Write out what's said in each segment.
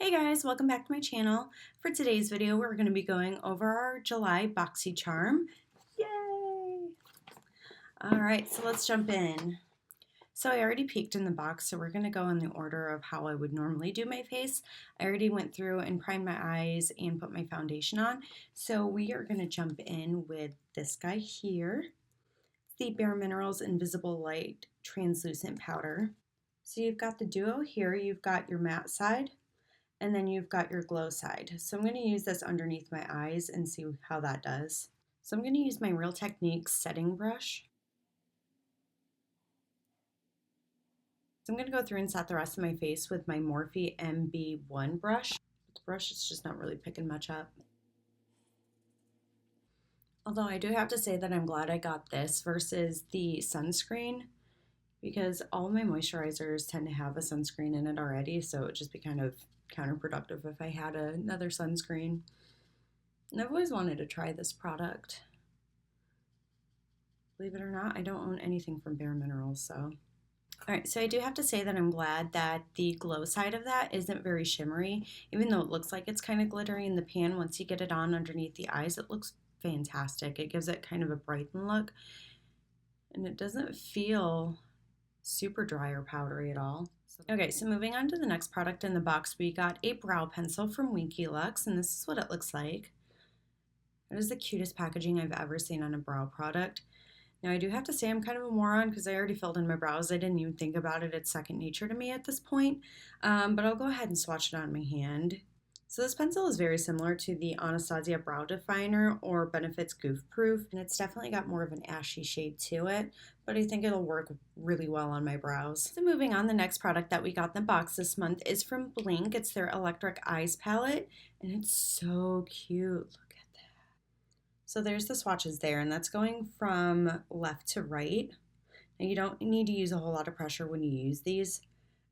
Hey guys, welcome back to my channel. For today's video, we're going to be going over our July Boxycharm. Yay! Alright, so let's jump in. So I already peeked in the box, so we're going to go in the order of how I would normally do my face. I already went through and primed my eyes and put my foundation on. So we are going to jump in with this guy here, the Bare Minerals Invisible Light Translucent Powder. So you've got the duo here, you've got your matte side, and then you've got your glow side. So I'm going to use this underneath my eyes and see how that does. So I'm going to use my Real Techniques setting brush. So I'm going to go through and set the rest of my face with my Morphe MB1 brush. The brush is just not really picking much up. Although I do have to say that I'm glad I got this versus the sunscreen, because all my moisturizers tend to have a sunscreen in it already, so it would just be kind of counterproductive if I had another sunscreen. And I've always wanted to try this product. Believe it or not, I don't own anything from Bare Minerals, so. Alright, so I do have to say that I'm glad that the glow side of that isn't very shimmery. Even though it looks like it's kind of glittery in the pan, once you get it on underneath the eyes, it looks fantastic. It gives it kind of a brightened look. And it doesn't feel super dry or powdery at all. Okay, so moving on to the next product in the box, we got a brow pencil from Winky Lux, and this is what it looks like. It is the cutest packaging I've ever seen on a brow product. Now I do have to say I'm kind of a moron because I already filled in my brows. I didn't even think about it. It's second nature to me at this point, but I'll go ahead and swatch it on my hand. So this pencil is very similar to the Anastasia Brow Definer or Benefits Goof Proof, and it's definitely got more of an ashy shade to it, but I think it'll work really well on my brows. So moving on, the next product that we got in the box this month is from Blink. It's their Electric Eyes palette, and it's so cute. Look at that. So there's the swatches there, and that's going from left to right. Now you don't need to use a whole lot of pressure when you use these.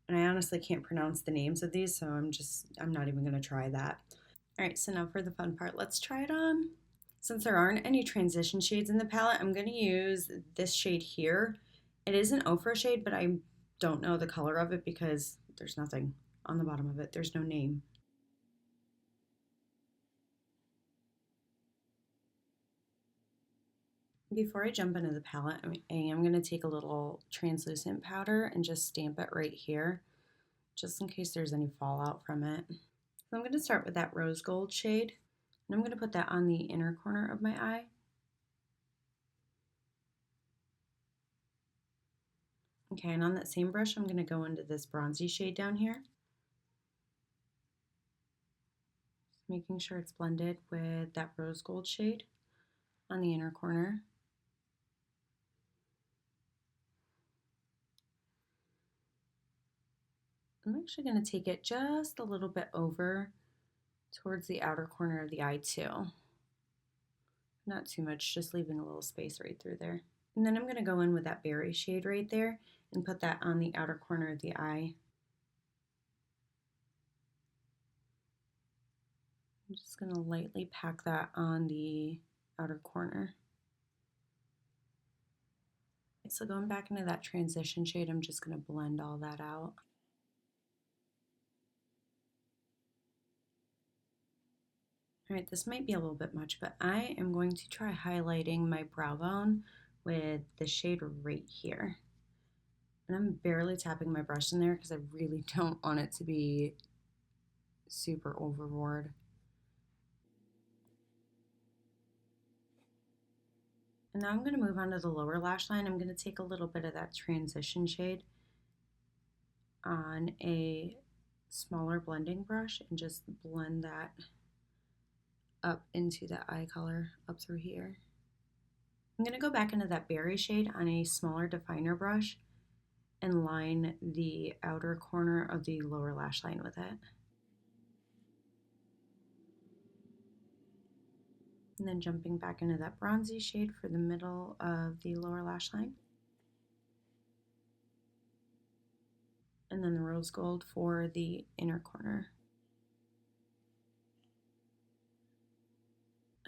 And I honestly can't pronounce the names of these, so I'm not even going to try that. All right, so now for the fun part, let's try it on. Since there aren't any transition shades in the palette, I'm going to use this shade here. It is an ochre shade, but I don't know the color of it because there's nothing on the bottom of it. There's no name. Before I jump into the palette, I am going to take a little translucent powder and just stamp it right here, just in case there's any fallout from it. So I'm going to start with that rose gold shade, and I'm going to put that on the inner corner of my eye. Okay, and on that same brush, I'm going to go into this bronzy shade down here. Just making sure it's blended with that rose gold shade on the inner corner. I'm actually going to take it just a little bit over towards the outer corner of the eye too. Not too much, just leaving a little space right through there. And then I'm going to go in with that berry shade right there and put that on the outer corner of the eye. I'm just going to lightly pack that on the outer corner. So going back into that transition shade, I'm just going to blend all that out. All right, this might be a little bit much, but I am going to try highlighting my brow bone with the shade right here. And I'm barely tapping my brush in there because I really don't want it to be super overboard. And now I'm going to move on to the lower lash line. I'm going to take a little bit of that transition shade on a smaller blending brush and just blend that up into the eye color up through here. I'm going to go back into that berry shade on a smaller definer brush and line the outer corner of the lower lash line with it. And then jumping back into that bronzy shade for the middle of the lower lash line. And then the rose gold for the inner corner.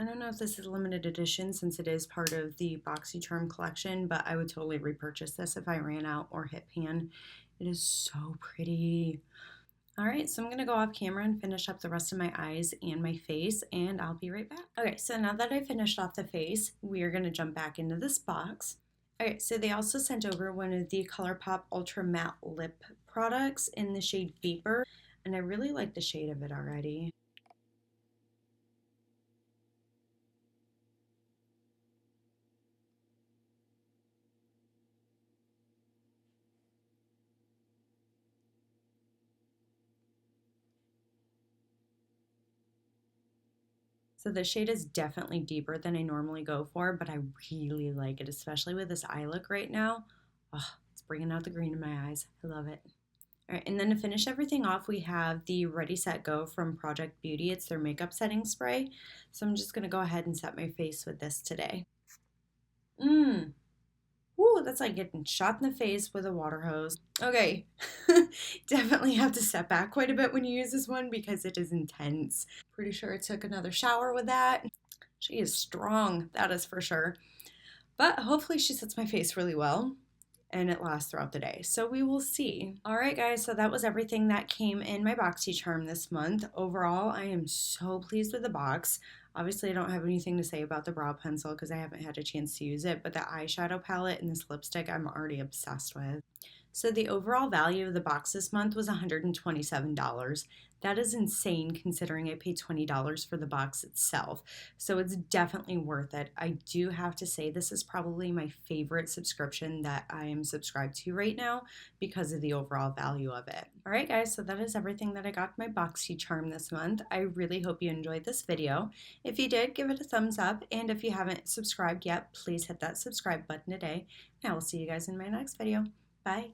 I don't know if this is a limited edition since it is part of the Boxycharm collection, but I would totally repurchase this if I ran out or hit pan. It is so pretty. Alright, so I'm going to go off camera and finish up the rest of my eyes and my face, and I'll be right back. Okay, so now that I finished off the face, we are going to jump back into this box. Okay, so they also sent over one of the ColourPop Ultra Matte Lip products in the shade Vapor, and I really like the shade of it already. So the shade is definitely deeper than I normally go for, but I really like it, especially with this eye look right now. Oh, it's bringing out the green in my eyes. I love it. All right, and then to finish everything off, we have the Ready Set Go from Project Beauty. It's their makeup setting spray. So I'm just gonna go ahead and set my face with this today. Mmm. Ooh, that's like getting shot in the face with a water hose. Okay, definitely have to step back quite a bit when you use this one because it is intense. Pretty sure I took another shower with that. She is strong, that is for sure. But hopefully she sets my face really well and it lasts throughout the day. So we will see. All right, guys, so that was everything that came in my Boxycharm this month. Overall, I am so pleased with the box. Obviously, I don't have anything to say about the brow pencil because I haven't had a chance to use it, but the eyeshadow palette and this lipstick I'm already obsessed with. So the overall value of the box this month was $127. That is insane considering I paid $20 for the box itself. So it's definitely worth it. I do have to say this is probably my favorite subscription that I am subscribed to right now because of the overall value of it. All right, guys, so that is everything that I got my Boxycharm this month. I really hope you enjoyed this video. If you did, give it a thumbs up, and if you haven't subscribed yet, please hit that subscribe button today. And I will see you guys in my next video. Bye.